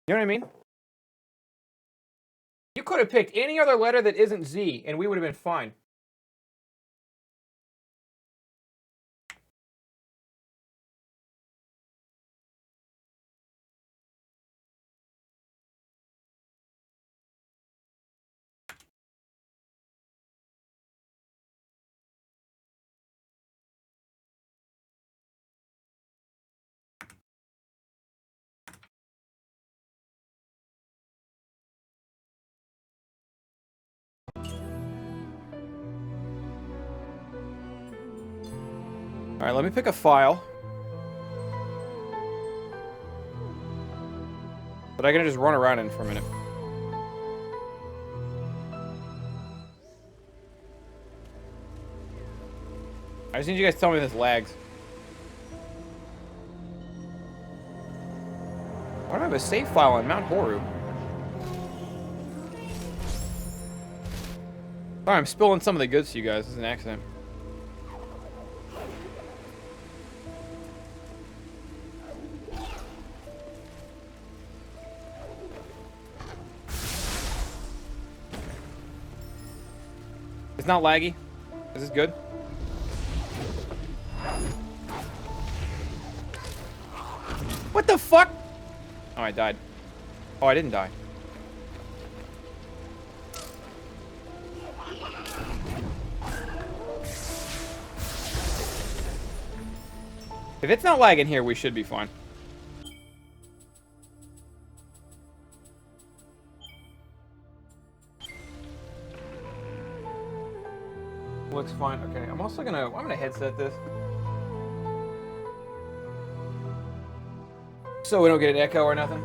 You know what I mean? You could have picked any other letter that isn't Z, and we would have been fine. All right, let me pick a file that I can just run around in for a minute. I just need you guys to tell me this lags. Why do I have a save file on Mount Horu? Sorry, I'm spilling some of the goods to you guys. This is an accident. It's not laggy. Is this good? What the fuck? Oh, I died. Oh, I didn't die. If it's not lagging here, we should be fine. Looks fine. Okay, I'm gonna headset this, so we don't get an echo or nothing.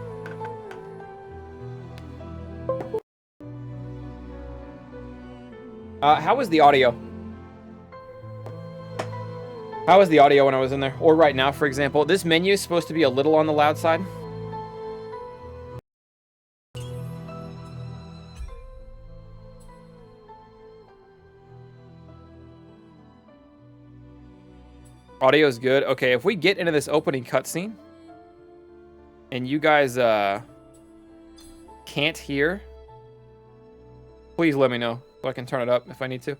How was the audio? How was the audio when I was in there? Or right now, for example. This menu is supposed to be a little on the loud side. Audio is good. Okay, if we get into this opening cutscene and you guys can't hear, please let me know so I can turn it up if I need to.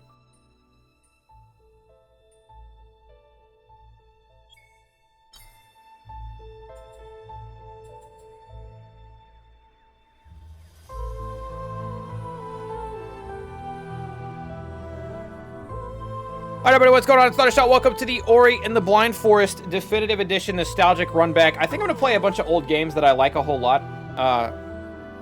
Alright, everybody, what's going on? It's Thundershot. Welcome to the Ori and the Blind Forest Definitive Edition Nostalgic Runback. I think I'm going to play a bunch of old games that I like a whole lot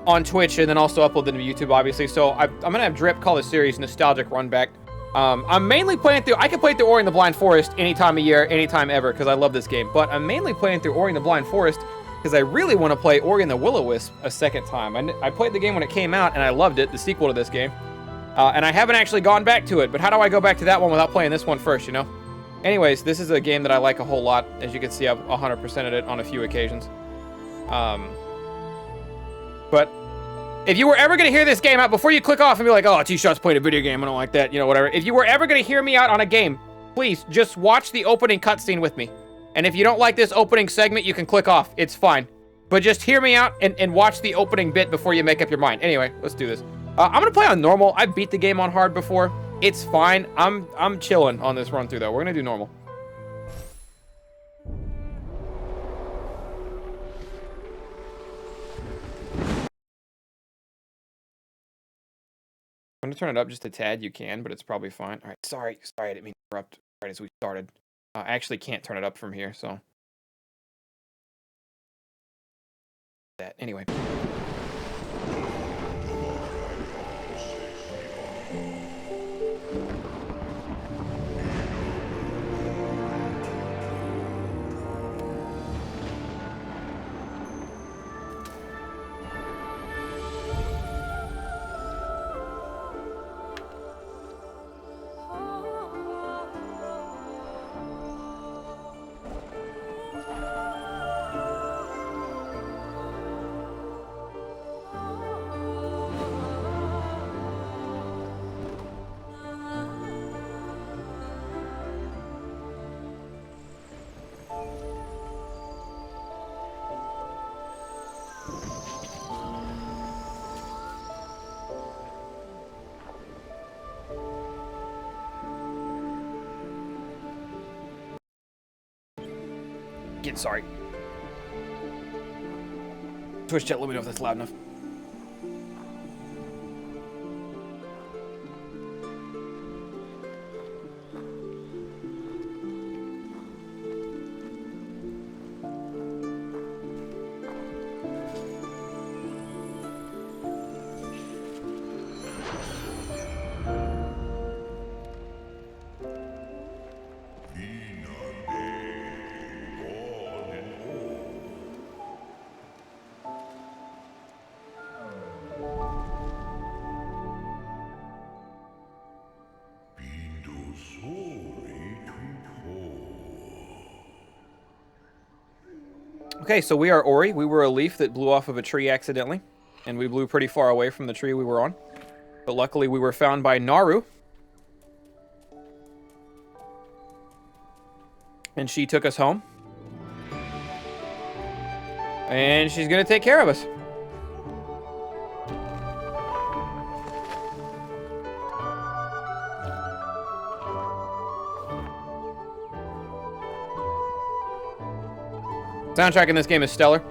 on Twitch, and then also upload them to YouTube, obviously. So I'm going to have Drip call the series Nostalgic Runback. I'm mainly playing through... I can play through Ori and the Blind Forest any time of year, anytime ever, because I love this game. But I'm mainly playing through Ori and the Blind Forest because I really want to play Ori and the Will-O-Wisp a second time. I played the game when it came out, and I loved it, the sequel to this game. And I haven't actually gone back to it, but how do I go back to that one without playing this one first, you know? Anyways, this is a game that I like a whole lot. As you can see, I've 100%ed it on a few occasions. But if you were ever going to hear this game out, before you click off and be like, oh, T-Shot's played a video game, I don't like that, you know, whatever. If you were ever going to hear me out on a game, please just watch the opening cutscene with me. And if you don't like this opening segment, you can click off. It's fine. But just hear me out and watch the opening bit before you make up your mind. Anyway, let's do this. I'm gonna play on normal. I beat the game on hard before. It's fine. I'm chilling on this run through though. We're gonna do normal. I'm gonna turn it up just a tad. You can, but it's probably fine. All right. Sorry, I didn't mean to interrupt right as we started. I actually can't turn it up from here, so that anyway. it. Sorry. Twitch chat, let me know if that's loud enough. Okay, so we are Ori. We were a leaf that blew off of a tree accidentally, and we blew pretty far away from the tree we were on. But luckily, we were found by Naru, and she took us home. And she's gonna take care of us. Soundtrack in this game is stellar.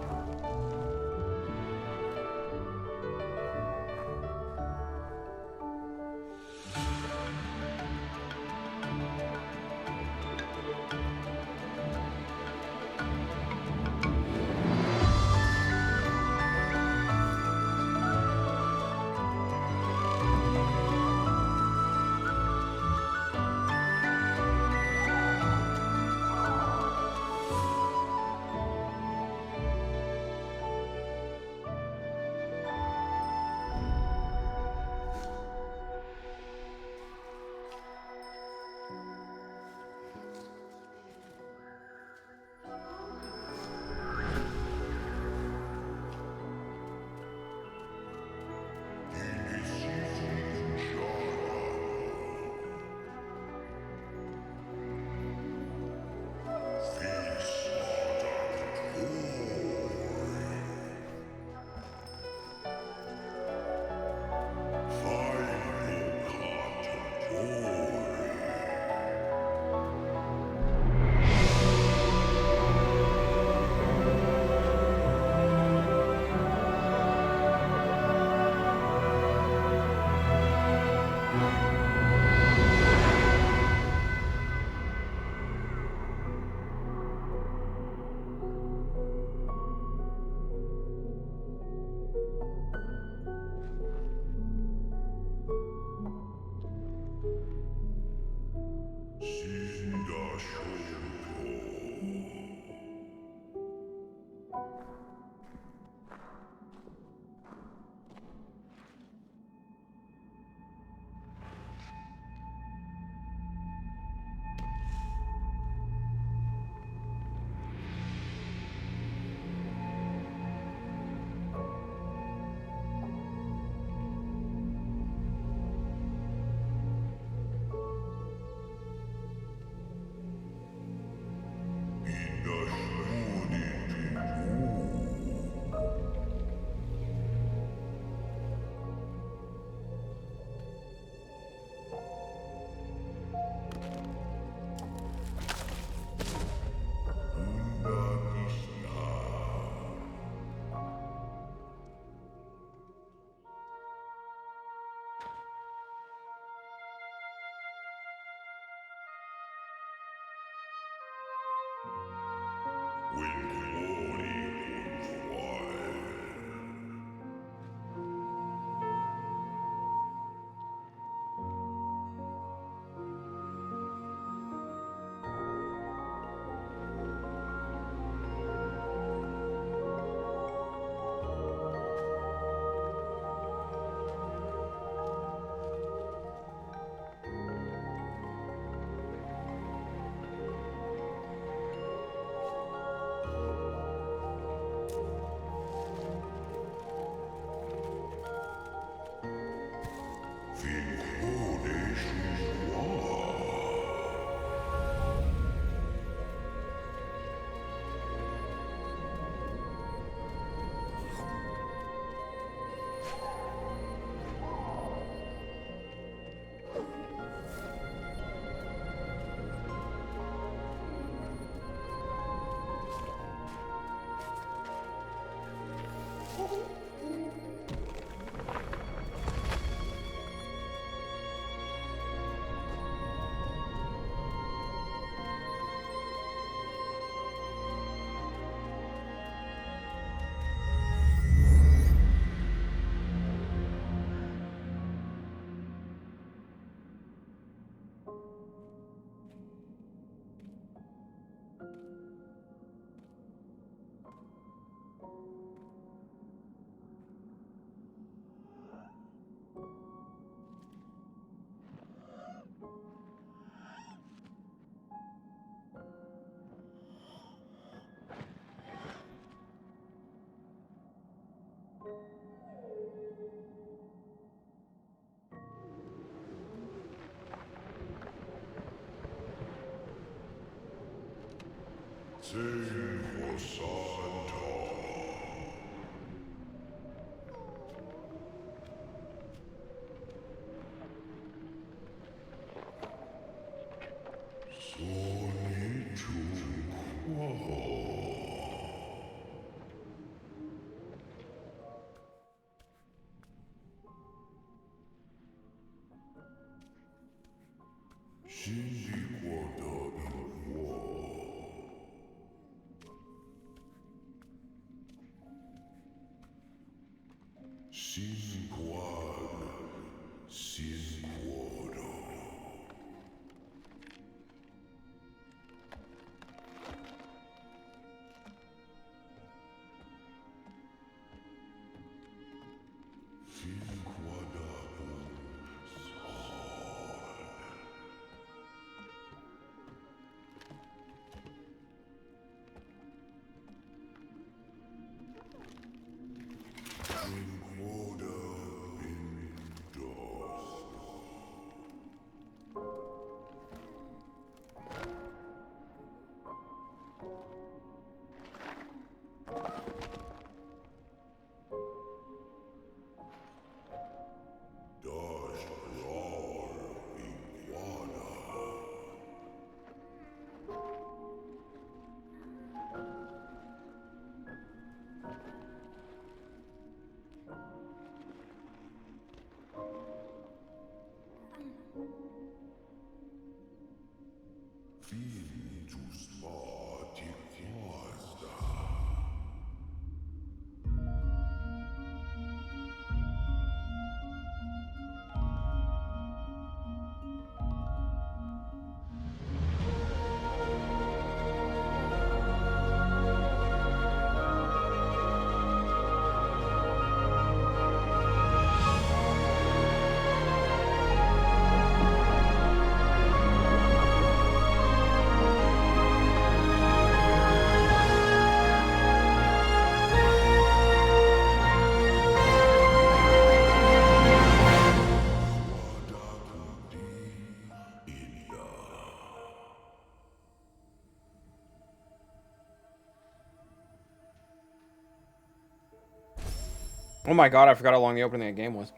Oh my god, I forgot how long the opening of the game was.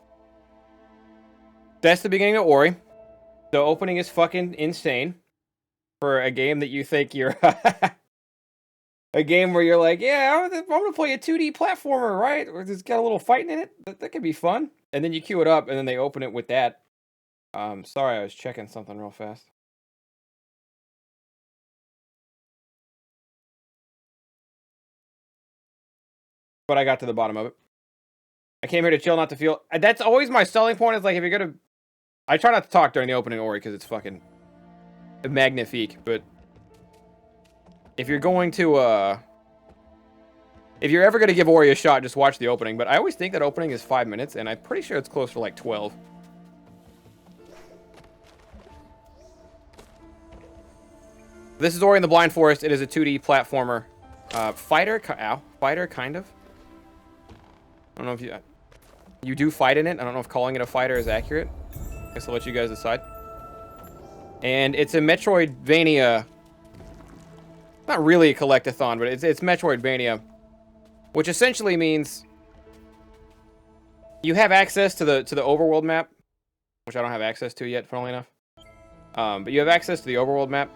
That's the beginning of Ori. The opening is fucking insane. For a game that you think you're... a game where you're like, yeah, I'm gonna play a 2D platformer, right? Or it's got a little fighting in it. That could be fun. And then you queue it up, and then they open it with that. Sorry, I was checking something real fast. But I got to the bottom of it. I came here to chill, not to feel. That's always my selling point. Is like, if you're gonna, I try not to talk during the opening Ori because it's fucking magnifique. But if you're going to, if you're ever gonna give Ori a shot, just watch the opening. But I always think that opening is 5 minutes, and I'm pretty sure it's close to like 12. This is Ori in the Blind Forest. It is a 2D platformer, fighter, kind of. I don't know if you do fight in it. I don't know if calling it a fighter is accurate. I guess I'll let you guys decide. And it's a Metroidvania. Not really a collectathon, but it's Metroidvania, which essentially means you have access to the overworld map, which I don't have access to yet, funnily enough. But you have access to the overworld map,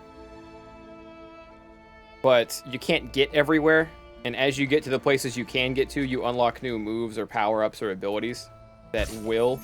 but you can't get everywhere. And as you get to the places you can get to, you unlock new moves or power-ups or abilities that will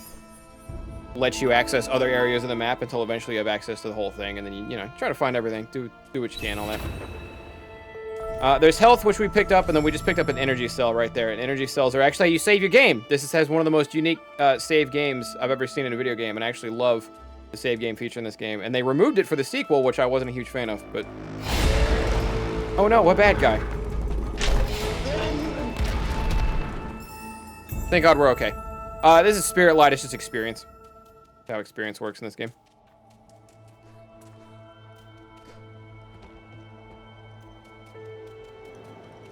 let you access other areas of the map until eventually you have access to the whole thing. And then you know, try to find everything, do what you can, all that. There's health, which we picked up, and then we just picked up an energy cell right there. And energy cells are actually how you save your game. This has one of the most unique save games I've ever seen in a video game, and I actually love the save game feature in this game. And they removed it for the sequel, which I wasn't a huge fan of, but... Oh no, what bad guy? Thank God we're okay. This is Spirit Light, it's just experience. That's how experience works in this game.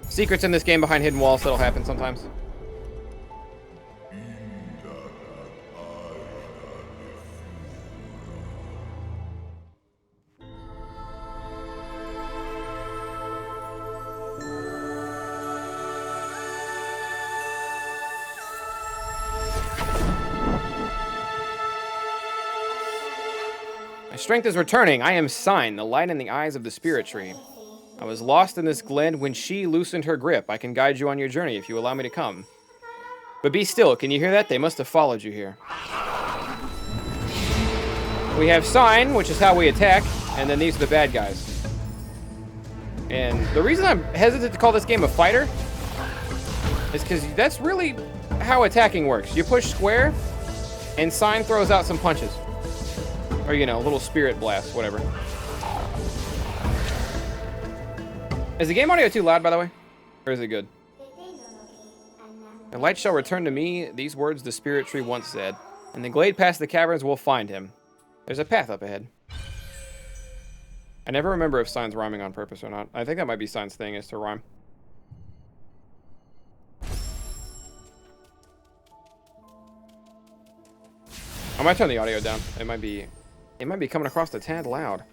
Secrets in this game behind hidden walls that'll happen sometimes. Strength is returning. I am Sign, the light in the eyes of the spirit tree. I was lost in this glen when she loosened her grip. I can guide you on your journey if you allow me to come. But be still. Can you hear that? They must have followed you here. We have Sign, which is how we attack, and then these are the bad guys. And the reason I'm hesitant to call this game a fighter is because that's really how attacking works. You push square, and Sign throws out some punches. Or, you know, a little spirit blast, whatever. Is the game audio too loud, by the way? Or is it good? The light shall return to me, these words the spirit tree once said. In the glade past the caverns, we'll find him. There's a path up ahead. I never remember if Sign's rhyming on purpose or not. I think that might be Sign's thing, is to rhyme. I might turn the audio down. It might be coming across a tad loud.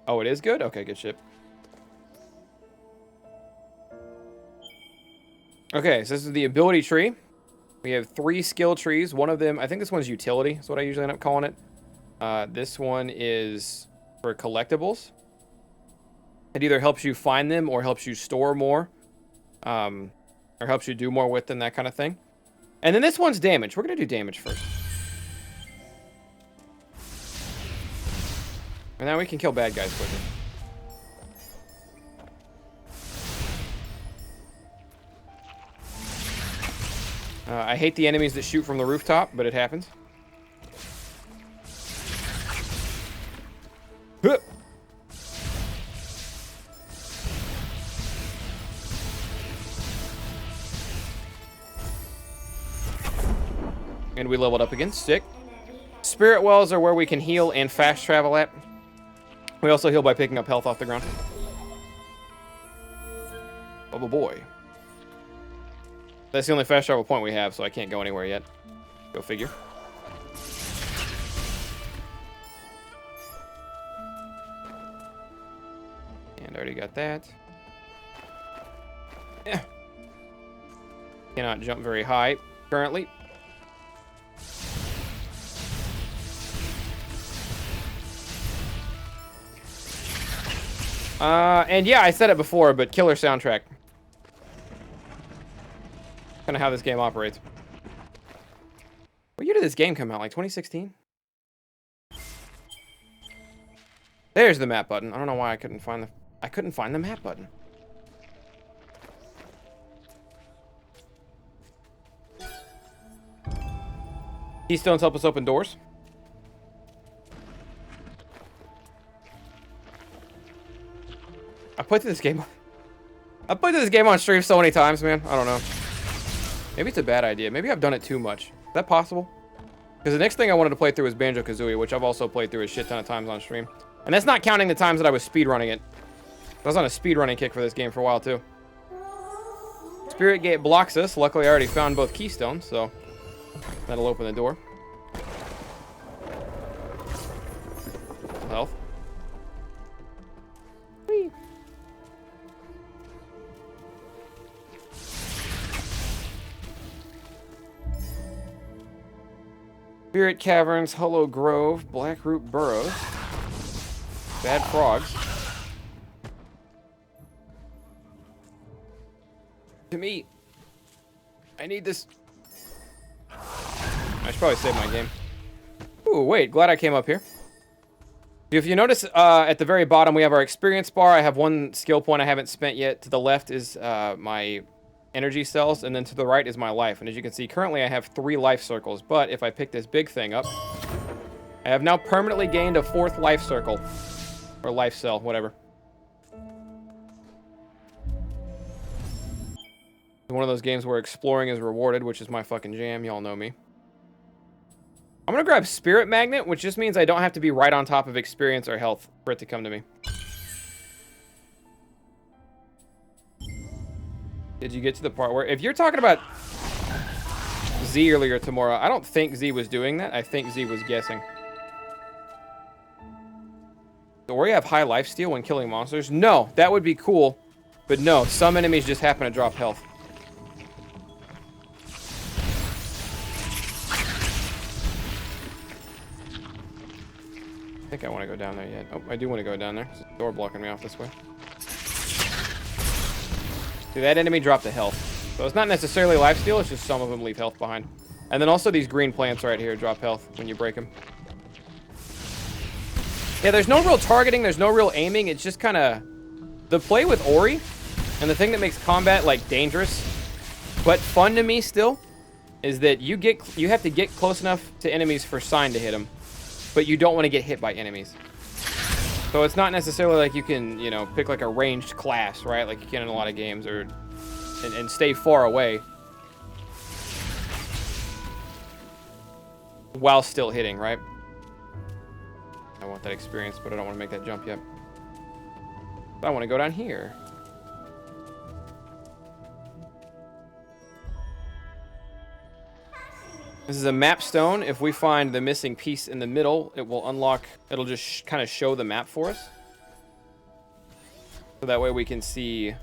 Oh, it is good? Okay, good shit. Okay, so this is the ability tree. We have 3 skill trees. One of them, I think this one's utility. That's what I usually end up calling it. This one is for collectibles. It either helps you find them or helps you store more. Or helps you do more with them, that kind of thing. And then this one's damage. We're going to do damage first. And now we can kill bad guys quicker. I hate the enemies that shoot from the rooftop, but it happens. Huh. And we leveled up again. Sick. Spirit wells are where we can heal and fast travel at. We also heal by picking up health off the ground. Oh boy. That's the only fast travel point we have, so I can't go anywhere yet. Go figure. And I already got that. Yeah. Cannot jump very high currently. And yeah, I said it before, but killer soundtrack. Kind of how this game operates. What year did this game come out? Like 2016? There's the map button. I don't know why I couldn't find the map button. Keystones help us open doors. I played through this game on stream so many times, man. I don't know. Maybe it's a bad idea. Maybe I've done it too much. Is that possible? Because the next thing I wanted to play through was Banjo-Kazooie, which I've also played through a shit ton of times on stream. And that's not counting the times that I was speedrunning it. I was on a speedrunning kick for this game for a while, too. Spirit Gate blocks us. Luckily, I already found both keystones, so that'll open the door. Health. Whee. Spirit Caverns, Hollow Grove, Blackroot Burrows, Bad Frogs. To me, I need this. I should probably save my game. Ooh, wait, glad I came up here. If you notice, at the very bottom, we have our experience bar. I have 1 skill point I haven't spent yet. To the left is my energy cells, and then to the right is my life. And as you can see, currently I have 3 life circles, but if I pick this big thing up, I have now permanently gained a 4th life circle, or life cell, whatever. One of those games where exploring is rewarded, which is my fucking jam. Y'all know me. I'm gonna grab Spirit Magnet, which just means I don't have to be right on top of experience or health for it to come to me. Did you get to the part where... If you're talking about Z earlier tomorrow, I don't think Z was doing that. I think Z was guessing. So where you have high lifesteal when killing monsters? No, that would be cool. But no, some enemies just happen to drop health. I think I want to go down there yet. Oh, I do want to go down there. There's a door blocking me off this way. See, that enemy dropped the health. So it's not necessarily lifesteal, it's just some of them leave health behind. And then also these green plants right here drop health when you break them. Yeah, there's no real targeting, there's no real aiming. It's just kind of the play with Ori, and the thing that makes combat like dangerous but fun to me still is that you have to get close enough to enemies for sign to hit them, but you don't want to get hit by enemies. So it's not necessarily like you can, you know, pick like a ranged class, right? Like you can in a lot of games, or and stay far away while still hitting, right? I want that experience, but I don't want to make that jump yet. I want to go down here. This is a map stone. If we find the missing piece in the middle, it will unlock, it'll just kind of show the map for us. So that way we can see,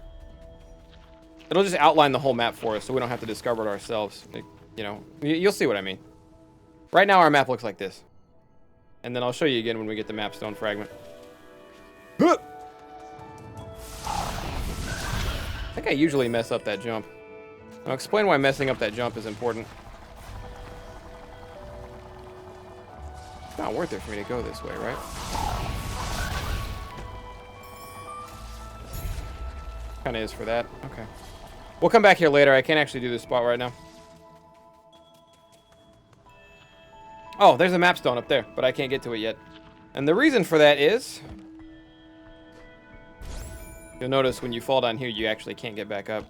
it'll just outline the whole map for us so we don't have to discover it ourselves. Like, you know, you'll see what I mean. Right now our map looks like this. And then I'll show you again when we get the map stone fragment. I think I usually mess up that jump. I'll explain why messing up that jump is important. It's not worth it for me to go this way, right? Kind of is for that. Okay. We'll come back here later. I can't actually do this spot right now. Oh, there's a map stone up there, but I can't get to it yet. And the reason for that is, you'll notice when you fall down here, you actually can't get back up.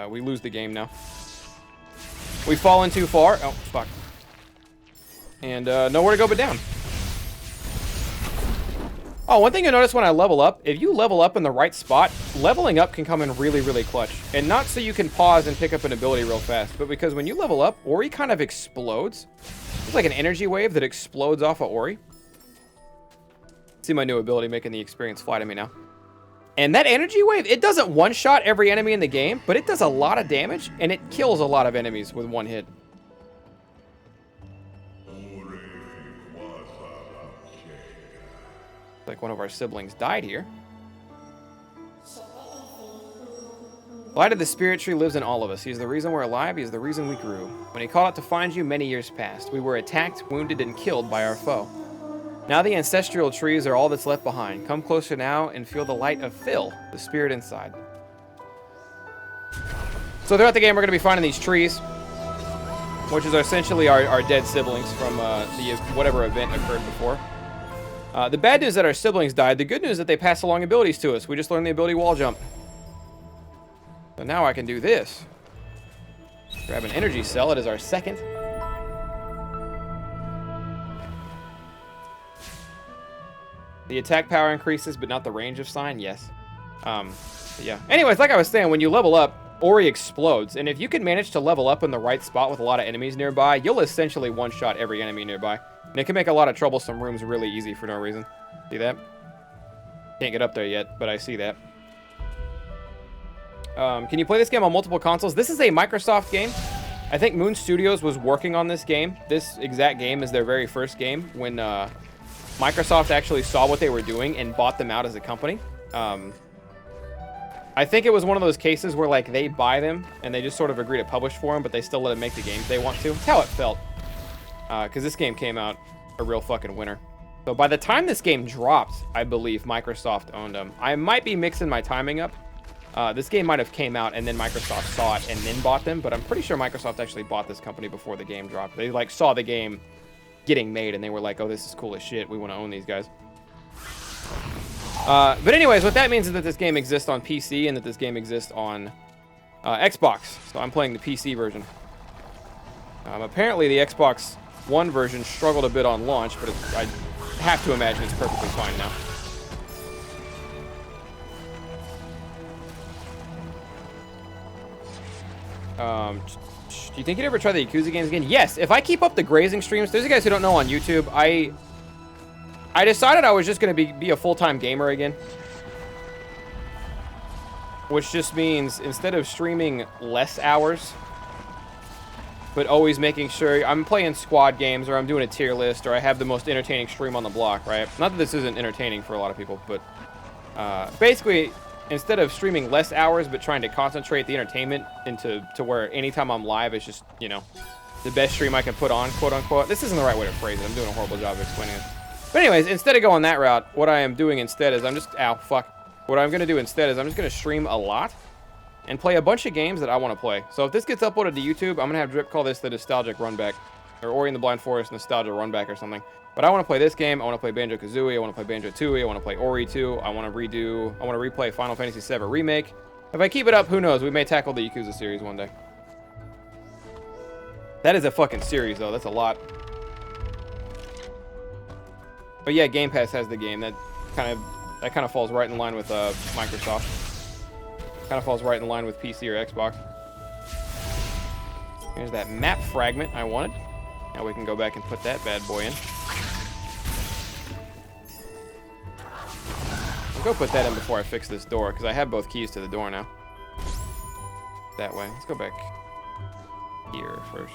We lose the game now. We've fallen too far. Oh, fuck. And nowhere to go but down. Oh, one thing you'll notice when I level up, if you level up in the right spot, leveling up can come in really, really clutch. And not so you can pause and pick up an ability real fast, but because when you level up, Ori kind of explodes. It's like an energy wave that explodes off of Ori. See my new ability making the experience fly to me now. And that energy wave, it doesn't one-shot every enemy in the game, but it does a lot of damage, and it kills a lot of enemies with one hit. Like one of our siblings died here. The light of the spirit tree lives in all of us. He is the reason we're alive. He is the reason we grew. When he called out to find you, many years passed. We were attacked, wounded, and killed by our foe. Now the ancestral trees are all that's left behind. Come closer now and feel the light of Phil, the spirit inside. So throughout the game, we're going to be finding these trees, which is essentially our dead siblings from whatever event occurred before. The bad news is that our siblings died. The good news is that they pass along abilities to us. We just learned the ability wall jump. So now I can do this. Grab an energy cell. It is our second. The attack power increases, but not the range of sign. Yes. Yeah. Anyways, like I was saying, when you level up, Ori explodes. And if you can manage to level up in the right spot with a lot of enemies nearby, you'll essentially one-shot every enemy nearby. And it can make a lot of troublesome rooms really easy for no reason. See that? Can't get up there yet, but I see that. Can you play this game on multiple consoles? This is a Microsoft game. I think Moon Studios was working on this game. This exact game is their very first game when Microsoft actually saw what they were doing and bought them out as a company. I think it was one of those cases where like they buy them and they just sort of agree to publish for them, but they still let them make the games they want to. That's how it felt. Because this game came out a real fucking winner. So by the time this game dropped, I believe Microsoft owned them. I might be mixing my timing up. This game might have came out and then Microsoft saw it and then bought them, but I'm pretty sure Microsoft actually bought this company before the game dropped. They like saw the game getting made and they were like, oh, this is cool as shit. We want to own these guys. But anyways, what that means is that this game exists on PC and that this game exists on Xbox. So I'm playing the PC version. Apparently the Xbox One version struggled a bit on launch, but I have to imagine it's perfectly fine now. Do you think you'd ever try the Yakuza games again? Yes, if I keep up the grazing streams. There's you guys who don't know on YouTube, I decided I was just going to be a full-time gamer again. Which just means instead of streaming less hours, but always making sure I'm playing squad games or I'm doing a tier list or I have the most entertaining stream on the block, right? Not that this isn't entertaining for a lot of people, but basically, instead of streaming less hours but trying to concentrate the entertainment into where anytime I'm live, it's just, you know, the best stream I can put on, quote unquote. This isn't the right way to phrase it. I'm doing a horrible job of explaining it. But anyways, instead of going that route, what I am doing instead is I'm just, ow, fuck. What I'm going to do instead is I'm just going to stream a lot and play a bunch of games that I want to play. So if this gets uploaded to YouTube, I'm going to have Drip call this the Nostalgic Runback, or Ori and the Blind Forest Nostalgia Runback or something. But I want to play this game. I want to play Banjo-Kazooie. I want to play Banjo-Tooie. I want to play Ori 2. I want to replay Final Fantasy VII Remake. If I keep it up, who knows? We may tackle the Yakuza series one day. That is a fucking series, though. That's a lot. But yeah, Game Pass has the game. That kind of falls right in line with Microsoft. Kind of falls right in line with PC or Xbox. Here's that map fragment I wanted. Now we can go back and put that bad boy in. I'll go put that in before I fix this door, because I have both keys to the door now. That way. Let's go back here first.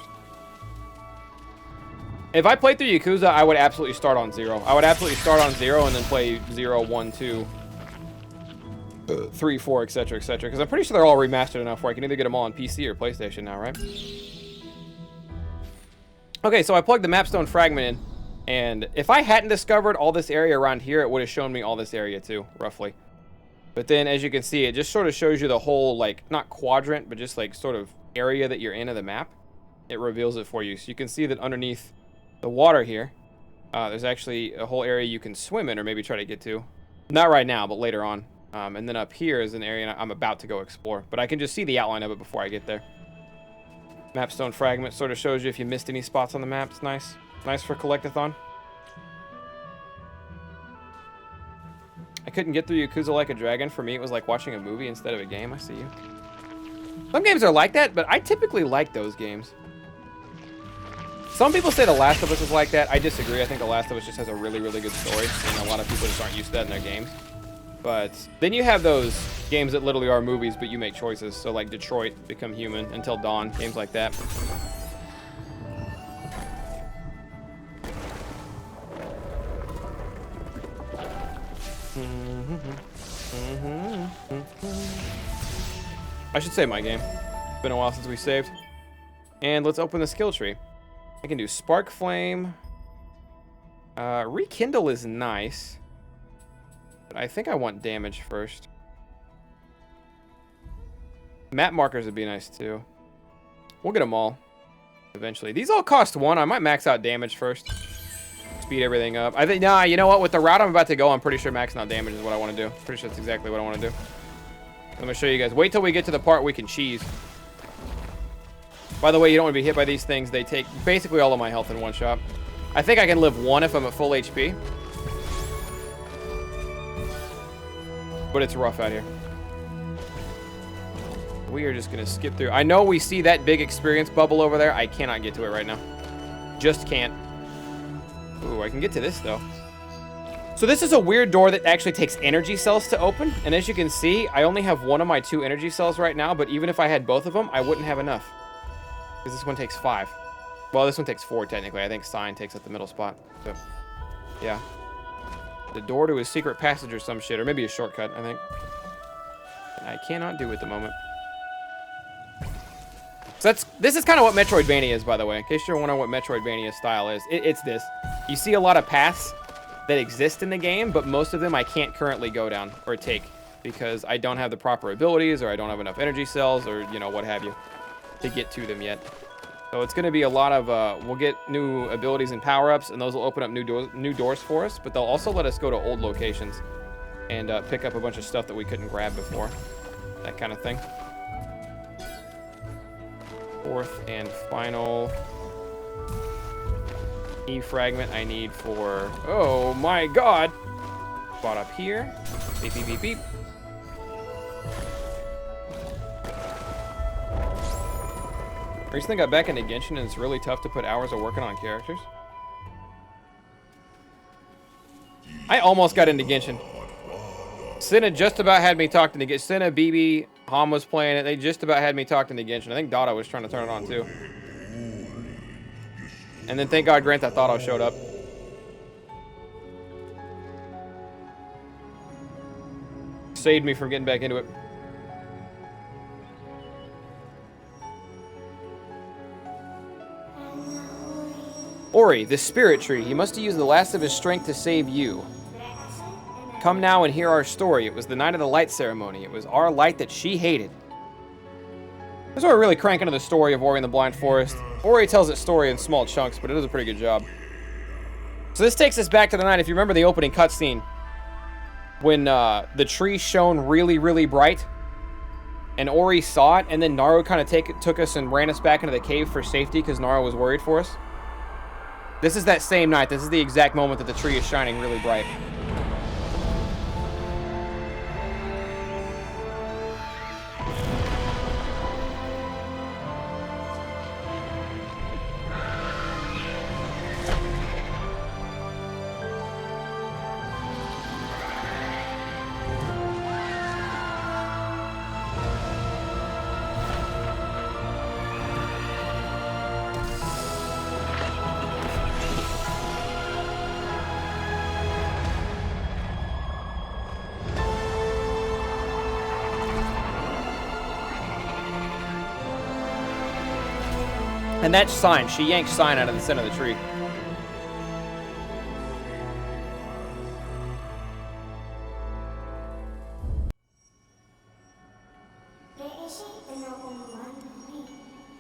If I played through Yakuza, I would absolutely start on 0. I would absolutely start on 0 and then play 0, 1, 2, 3, 4, etc., etc. Because I'm pretty sure they're all remastered enough where I can either get them all on PC or PlayStation now, right? Okay, so I plugged the Mapstone fragment in, and if I hadn't discovered all this area around here, it would have shown me all this area too, roughly. But then, as you can see, it just sort of shows you the whole, like, not quadrant, but just, like, sort of area that you're in of the map. It reveals it for you. So you can see that underneath the water here, there's actually a whole area you can swim in or maybe try to get to. Not right now, but later on. And then up here is an area I'm about to go explore. But I can just see the outline of it before I get there. Mapstone fragment sort of shows you if you missed any spots on the map. It's nice. Nice for Collectathon. I couldn't get through Yakuza Like a Dragon. For me, it was like watching a movie instead of a game. I see you. Some games are like that, but I typically like those games. Some people say The Last of Us is like that. I disagree. I think The Last of Us just has a really, really good story, and a lot of people just aren't used to that in their games. But then you have those games that literally are movies, but you make choices. So like Detroit, Become Human, Until Dawn, games like that. I should save my game. It's been a while since we saved. And let's open the skill tree. I can do Spark Flame. Rekindle is nice. But I think I want damage first. Map markers would be nice too. We'll get them all eventually. These all cost 1. I might max out damage first. Speed everything up. I think, nah, you know what? With the route I'm about to go, I'm pretty sure maxing out damage is what I want to do. Pretty sure that's exactly what I want to do. I'm going to show you guys. Wait till we get to the part we can cheese. By the way, you don't want to be hit by these things. They take basically all of my health in one shot. I think I can live 1 if I'm at full HP. But it's rough out here. We are just going to skip through. I know we see that big experience bubble over there. I cannot get to it right now. Just can't. Ooh, I can get to this, though. So this is a weird door that actually takes energy cells to open. And as you can see, I only have 1 of my 2 energy cells right now. But even if I had both of them, I wouldn't have enough. Because this one takes 5. Well, this one takes 4, technically. I think Sign takes up the middle spot. So, yeah. The door to a secret passage or some shit. Or maybe a shortcut, I think. I cannot do at the moment. So this is kind of what Metroidvania is, by the way. In case you're wondering what Metroidvania style is. It's this. You see a lot of paths that exist in the game, but most of them I can't currently go down or take. Because I don't have the proper abilities, or I don't have enough energy cells, or, you know, what have you, to get to them yet. So it's going to be a lot of, we'll get new abilities and power-ups, and those will open up new doors for us, but they'll also let us go to old locations and pick up a bunch of stuff that we couldn't grab before. That kind of thing. 4th and final E fragment I need for, oh my god, spot up here. Beep, beep, beep, beep. Recently got back into Genshin, and it's really tough to put hours of working on characters. I almost got into Genshin. Senna just about had me talking to Genshin. Senna, BB, Ham was playing it. They just about had me talking to Genshin. I think Dada was trying to turn it on too. And then thank God Grand Theft Auto showed up. Saved me from getting back into it. Ori, the spirit tree. He must have used the last of his strength to save you. Come now and hear our story. It was the night of the light ceremony. It was our light that she hated. This is where we're really cranking to the story of Ori and the Blind Forest. Ori tells its story in small chunks, but it does a pretty good job. So this takes us back to the night, if you remember the opening cutscene, when the tree shone really, really bright, and Ori saw it, and then Naru kind of took us and ran us back into the cave for safety because Naru was worried for us. This is that same night. This is the exact moment that the tree is shining really bright. And that's Sign. She yanked Sign out of the center of the tree.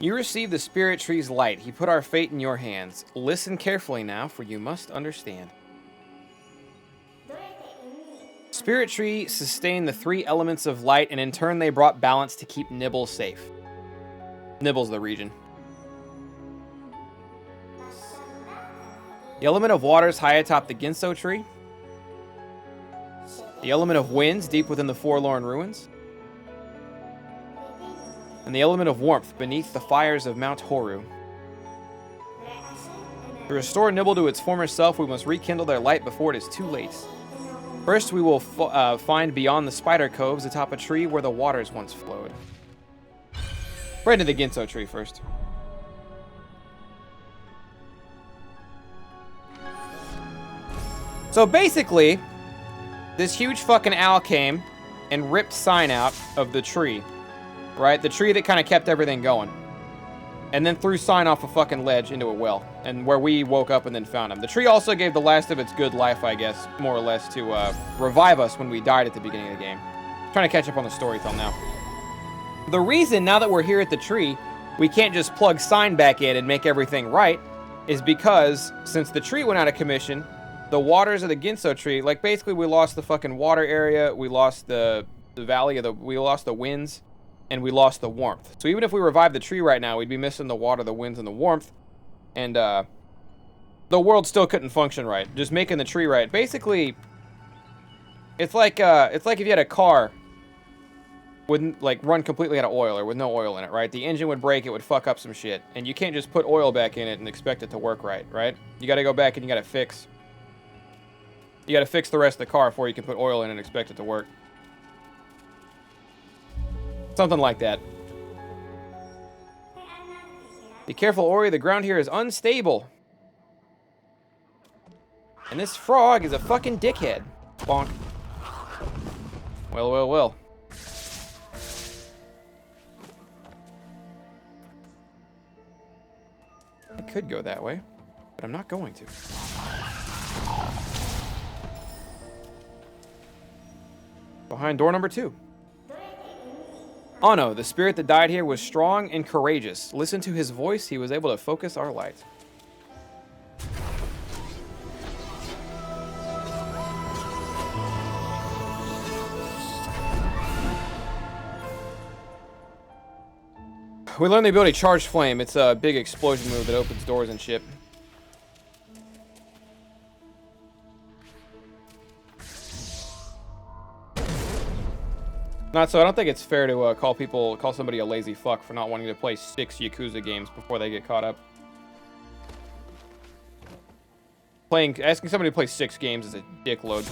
You received the spirit tree's light. He put our fate in your hands. Listen carefully now, for you must understand. Spirit tree sustained the 3 elements of light, and in turn they brought balance to keep Nibble safe. Nibble's the region. The element of water is high atop the Ginso tree. The element of winds deep within the forlorn ruins. And the element of warmth beneath the fires of Mount Horu. To restore Nibble to its former self, we must rekindle their light before it is too late. First, we will find beyond the spider coves atop a tree where the waters once flowed. Right into the Ginso tree first. So basically, this huge fucking owl came and ripped Sign out of the tree, right? The tree that kind of kept everything going. And then threw Sign off a fucking ledge into a well, and where we woke up and then found him. The tree also gave the last of its good life, I guess, more or less, to revive us when we died at the beginning of the game. Trying to catch up on the story till now. The reason, now that we're here at the tree, we can't just plug Sign back in and make everything right, is because, since the tree went out of commission, the waters of the Ginso tree, like basically we lost the fucking water area, we lost the valley of we lost the winds, and we lost the warmth. So even if we revived the tree right now, we'd be missing the water, the winds, and the warmth, and the world still couldn't function right. Just making the tree right. Basically, it's like if you had a car wouldn't like run completely out of oil or with no oil in it, right? The engine would break, it would fuck up some shit, and you can't just put oil back in it and expect it to work right, right? You got to go back and you got to fix. You got to fix the rest of the car before you can put oil in and expect it to work. Something like that. Be careful, Ori. The ground here is unstable. And this frog is a fucking dickhead. Bonk. Well, well, well. I could go that way, but I'm not going to. Behind door number 2. Ano, the spirit that died here, was strong and courageous. Listen to his voice. He was able to focus our light. We learned the ability Charged Flame. It's a big explosion move that opens doors and shit. Not so. I don't think it's fair to call somebody a lazy fuck for not wanting to play 6 Yakuza games before they get caught up. Asking somebody to play 6 games is a dick load.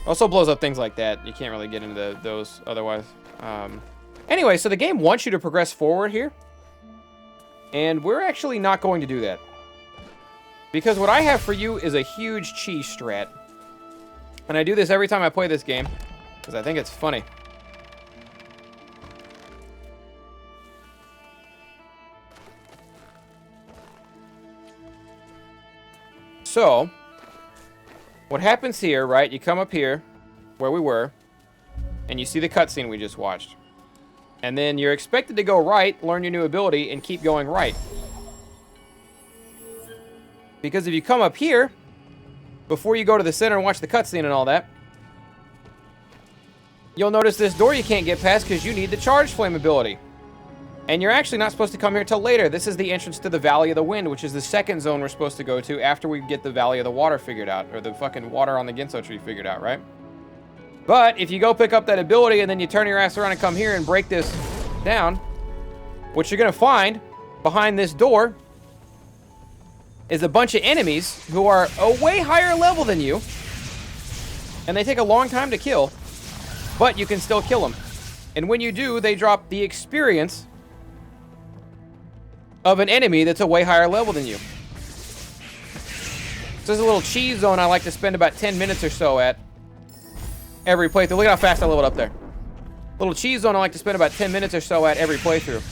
Also blows up things like that. You can't really get into those otherwise. Anyway, so the game wants you to progress forward here. And we're actually not going to do that. Because what I have for you is a huge cheese strat. And I do this every time I play this game. Because I think it's funny. So, what happens here, right? You come up here, where we were, and you see the cutscene we just watched. And then you're expected to go right, learn your new ability, and keep going right. Because if you come up here, before you go to the center and watch the cutscene and all that, you'll notice this door you can't get past because you need the charge flame ability. And you're actually not supposed to come here till later. This is the entrance to the Valley of the Wind, which is the second zone we're supposed to go to after we get the Valley of the Water figured out, or the fucking water on the Ginso tree figured out, right? But if you go pick up that ability and then you turn your ass around and come here and break this down, what you're going to find behind this door is a bunch of enemies who are a way higher level than you, and they take a long time to kill, but you can still kill them. And when you do, they drop the experience of an enemy that's a way higher level than you. So there's a little cheese zone I like to spend about 10 minutes or so at every playthrough. Look at how fast I leveled up there. Little cheese zone I like to spend about 10 minutes or so at every playthrough.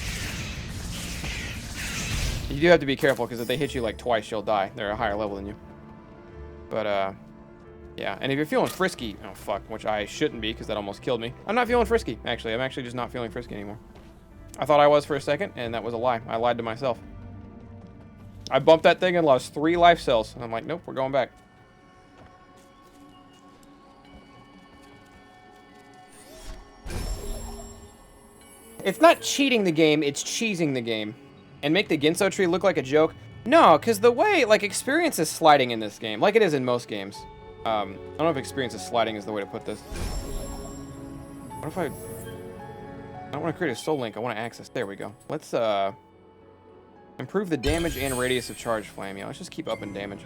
You do have to be careful because if they hit you like twice, you'll die. They're a higher level than you. But, yeah. And if you're feeling frisky, oh fuck, which I shouldn't be because that almost killed me. I'm not feeling frisky, actually. I'm actually just not feeling frisky anymore. I thought I was for a second, and that was a lie. I lied to myself. I bumped that thing and lost 3 life cells. And I'm like, nope, we're going back. It's not cheating the game, it's cheesing the game. And make the Ginso tree look like a joke? No, because the way, like, experience is sliding in this game, like it is in most games. I don't know if experience is sliding is the way to put this. What if I don't want to create a soul link, I want to access. There we go. Let's, improve the damage and radius of charge flame. Yeah, let's just keep upping damage.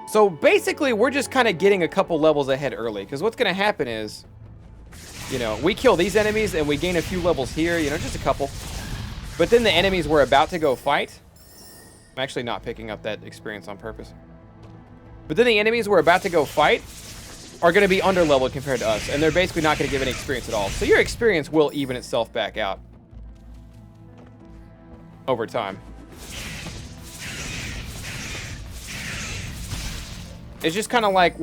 So basically, we're just kind of getting a couple levels ahead early. Because what's going to happen is, you know, we kill these enemies and we gain a few levels here. You know, just a couple. But then the enemies we're about to go fight. I'm actually not picking up that experience on purpose. But then the enemies we're about to go fight are going to be under-leveled compared to us. And they're basically not going to give any experience at all. So your experience will even itself back out over time. It's just kind of like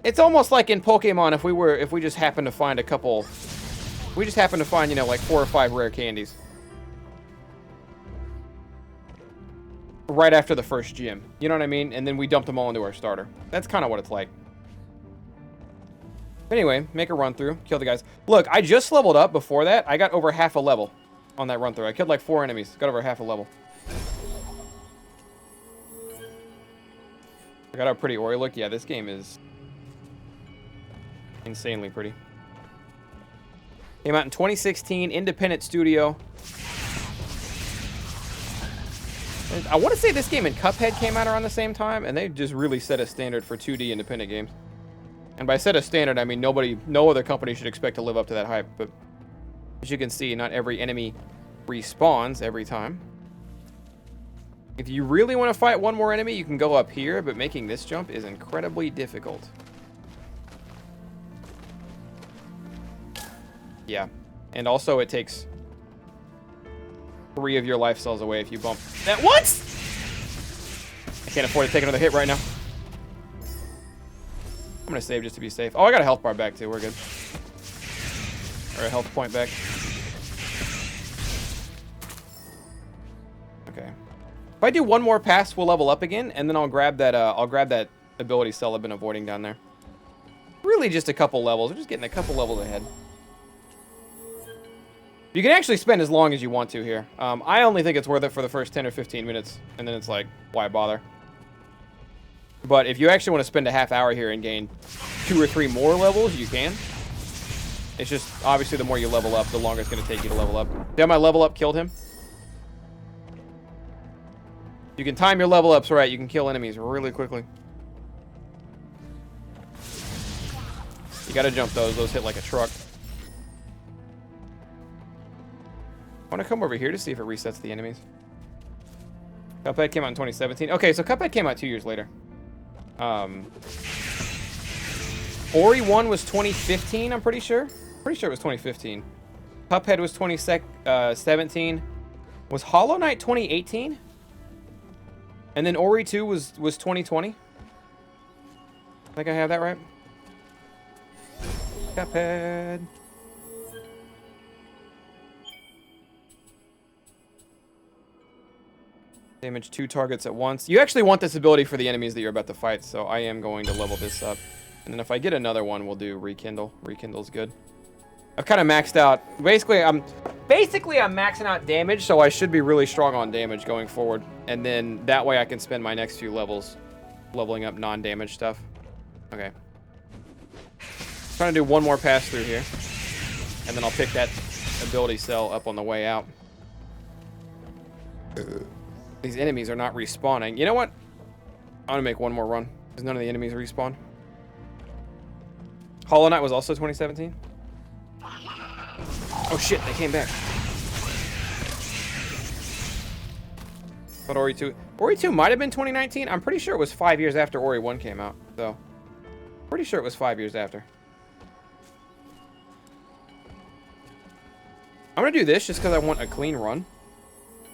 it's almost like in Pokemon if we just happen to find a couple, we just happen to find, you know, like 4 or 5 rare candies right after the first gym. You know what I mean? And then we dumped them all into our starter. That's kind of what it's like. But anyway, make a run through, kill the guys. Look, I just leveled up before that. I got over half a level on that run through. I killed like 4 enemies, got over half a level. I got a pretty Ori look. Yeah, this game is insanely pretty. Came out in 2016, independent studio. I want to say this game and Cuphead came out around the same time, and they just really set a standard for 2D independent games. And by set a standard, I mean no other company should expect to live up to that hype. But as you can see, not every enemy respawns every time. If you really want to fight one more enemy, you can go up here, but making this jump is incredibly difficult. Yeah, and also it takes 3 of your life cells away if you bump that once. I can't afford to take another hit right now. I'm gonna save just to be safe. Oh, I got a health bar back too. We're good. Or a health point back. Okay. If I do one more pass, we'll level up again, and then I'll grab that ability cell I've been avoiding down there. Really just a couple levels. We're just getting a couple levels ahead. You can actually spend as long as you want to here. I only think it's worth it for the first 10 or 15 minutes, and then it's like, why bother? But if you actually want to spend a half hour here and gain 2 or 3 more levels, you can. It's just, obviously, the more you level up, the longer it's going to take you to level up. See how my level up killed him? You can time your level ups right, you can kill enemies really quickly. You gotta jump those hit like a truck. want to come over here to see if it resets the enemies. Cuphead came out in 2017. Okay, so Cuphead came out 2 years later. Ori 1 was 2015, I'm pretty sure. Pretty sure it was 2015. Cuphead was 2017. Was Hollow Knight 2018? And then Ori 2 was 2020? I think I have that right. Cuphead. Damage 2 targets at once. You actually want this ability for the enemies that you're about to fight, so I am going to level this up. And then if I get another one, we'll do Rekindle. Rekindle's good. I've kind of maxed out. Basically, I'm maxing out damage, so I should be really strong on damage going forward. And then that way I can spend my next few levels leveling up non-damage stuff. Okay. Trying to do one more pass through here. And then I'll pick that ability cell up on the way out. These enemies are not respawning. You know what? I'm gonna make one more run, because none of the enemies respawn. Hollow Knight was also 2017? Oh shit, they came back. But Ori 2. Ori 2 might have been 2019. I'm pretty sure it was 5 years after Ori 1 came out, though. Pretty sure it was 5 years after. I'm gonna do this just because I want a clean run.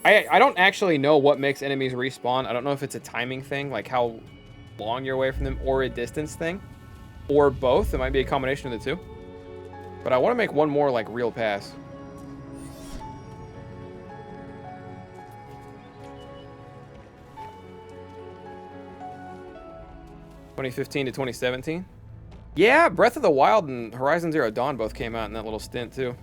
I don't actually know what makes enemies respawn. I don't know if it's a timing thing, like how long you're away from them, or a distance thing, or both. It might be a combination of the two. But I want to make one more, like, real pass. (2015 to 2017). Yeah, Breath of the Wild and Horizon Zero Dawn both came out in that little stint, too.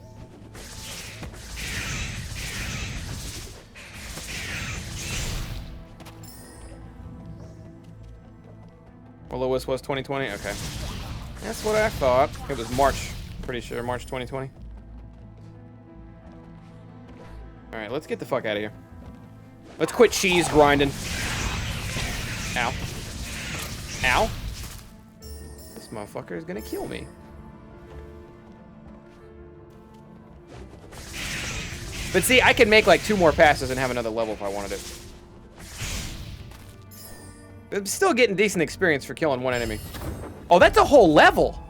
Well, Lewis was 2020? Okay. That's what I thought. It was March. Pretty sure March 2020. Alright, let's get the fuck out of here. Let's quit cheese grinding. Ow. Ow. This motherfucker is gonna kill me. But see, I could make like 2 more passes and have another level if I wanted it. I'm still getting decent experience for killing one enemy. Oh, that's a whole level.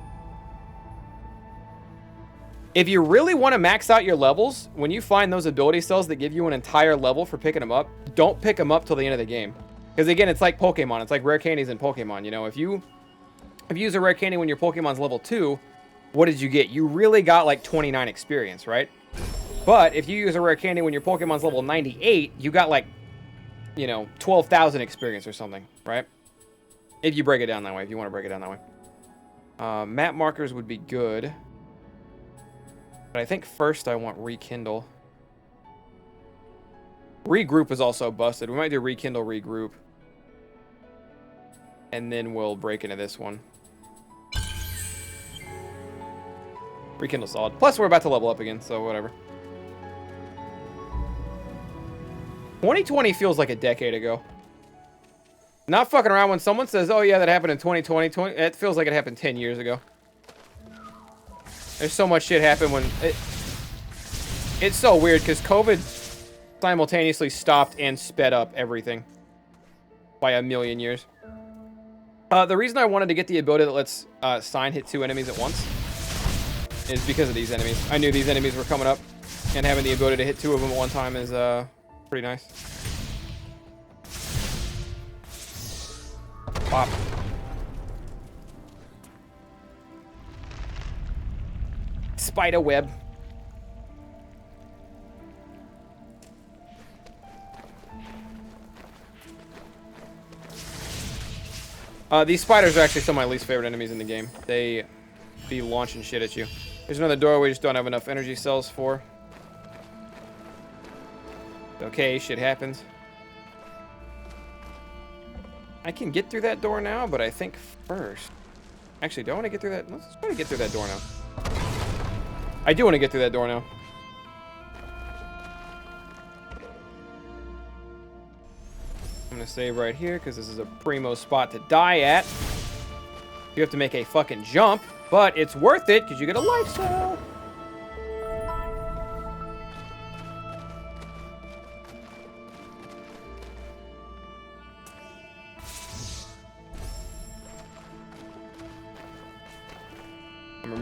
If you really want to max out your levels, when you find those ability cells that give you an entire level for picking them up, don't pick them up till the end of the game. Because again, it's like Pokemon. It's like rare candies in Pokemon. You know, if you use a rare candy when your Pokemon's level 2, what did you get? You really got like 29 experience, right? But if you use a rare candy when your Pokemon's level 98, you got like, you know, 12,000 experience or something, right? If you break it down that way, if you want to break it down that way. Map markers would be good. But I think first I want Rekindle. Regroup is also busted. We might do Rekindle, Regroup. And then we'll break into this one. Rekindle solid. Plus, we're about to level up again, so whatever. 2020 feels like a decade ago. Not fucking around when someone says, oh yeah, that happened in 2020. It feels like it happened 10 years ago. There's so much shit happened when... It's so weird because COVID simultaneously stopped and sped up everything by a million years. The reason I wanted to get the ability that lets Sign hit 2 enemies at once is because of these enemies. I knew these enemies were coming up, and having the ability to hit 2 of them at one time is pretty nice. Pop. Spider web. These spiders are actually some of my least favorite enemies in the game. They be launching shit at you. There's another door we just don't have enough energy cells for. Okay, shit happens. I can get through that door now, but I think first... Actually, do I want to get through that? Let's try to get through that door now. I do want to get through that door now. I'm going to save right here, because this is a primo spot to die at. You have to make a fucking jump, but it's worth it, because you get a life cell.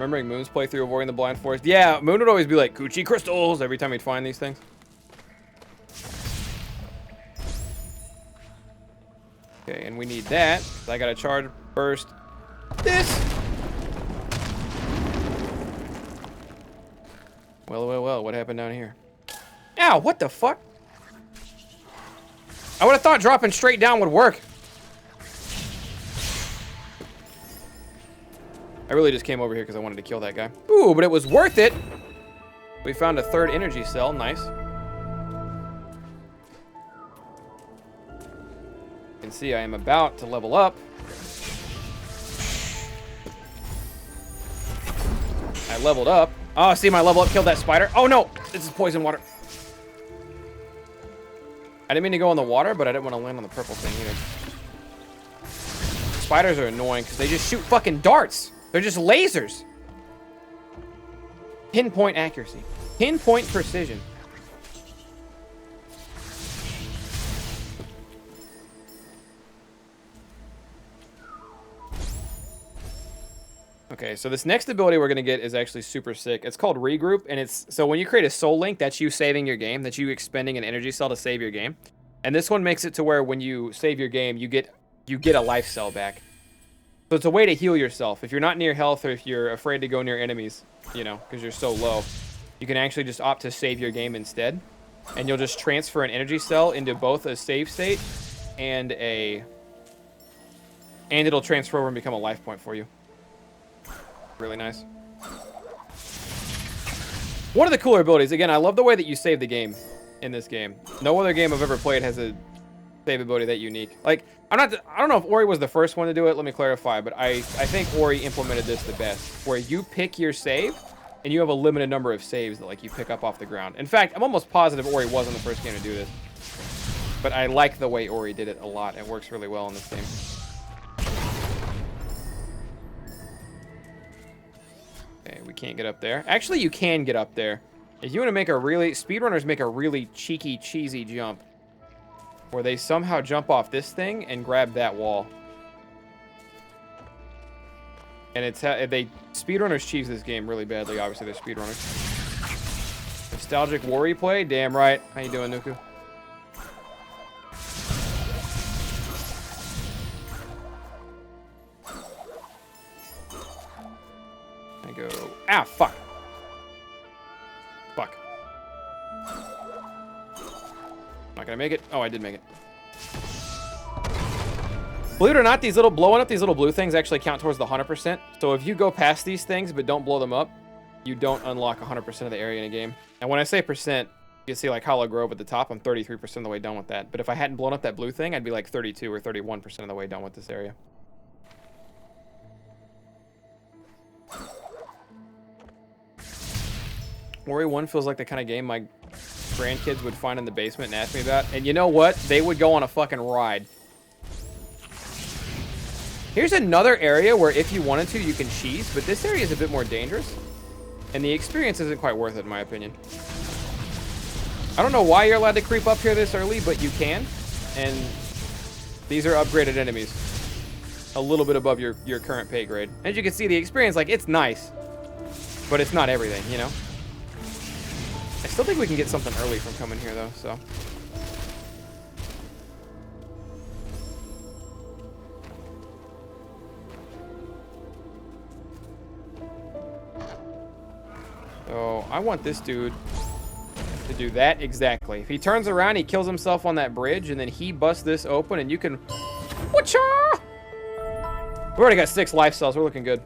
Remembering Moon's playthrough of Ori and the Blind Forest. Yeah, Moon would always be like, Coochie crystals every time he'd find these things. Okay, and we need that. So I gotta charge first this. Well, what happened down here? Ow, what the fuck? I would have thought dropping straight down would work. I really just came over here because I wanted to kill that guy. Ooh, but it was worth it. We found a third energy cell. Nice. You can see I am about to level up. I leveled up. Oh, see, my level up killed that spider. Oh, no. This is poison water. I didn't mean to go in the water, but I didn't want to land on the purple thing either. Spiders are annoying because they just shoot fucking darts. They're just lasers. Pinpoint accuracy. Pinpoint precision. Okay, so this next ability we're going to get is actually super sick. It's called Regroup, and it's... So when you create a soul link, that's you saving your game. That's you expending an energy cell to save your game. And this one makes it to where when you save your game, you get a life cell back. So it's a way to heal yourself. If you're not near health or if you're afraid to go near enemies, you know, because you're so low, you can actually just opt to save your game instead. And you'll just transfer an energy cell into both a save state and it'll transfer over and become a life point for you. Really nice. One of the cooler abilities, again, I love the way that you save the game in this game. No other game I've ever played has a save ability that unique. Like, I don't know if Ori was the first one to do it, let me clarify, but I think Ori implemented this the best, where you pick your save, and you have a limited number of saves that, like, you pick up off the ground. In fact, I'm almost positive Ori wasn't the first game to do this. But I like the way Ori did it a lot. It works really well in this game. Okay, we can't get up there. Actually, you can get up there. If you want to make a really... Speedrunners make a really cheeky, cheesy jump, where they somehow jump off this thing and grab that wall. And it's how speedrunners cheese this game really badly. Obviously, they're speedrunners. Nostalgic war replay? Damn right. How you doing, Nuku? I go... Ah, fuck. Fuck. Not gonna make it. Oh, I did make it. Believe it or not, these little blowing up these little blue things actually count towards the 100%. So if you go past these things but don't blow them up, you don't unlock 100% of the area in a game. And when I say percent, you can see like Hollow Grove at the top. I'm 33% of the way done with that. But if I hadn't blown up that blue thing, I'd be like 32 or 31% of the way done with this area. Ori 1 feels like the kind of game my grandkids would find in the basement and ask me about. And you know what? They would go on a fucking ride. Here's another area where if you wanted to, you can cheese, but this area is a bit more dangerous. And the experience isn't quite worth it, in my opinion. I don't know why you're allowed to creep up here this early, but you can. And these are upgraded enemies. A little bit above your current pay grade. As you can see, the experience, like, it's nice. But it's not everything, you know? I still think we can get something early from coming here, though, so... So, I want this dude to do that exactly. If he turns around, he kills himself on that bridge, and then he busts this open, and you can... Whatcha? We already got 6 life cells. We're looking good.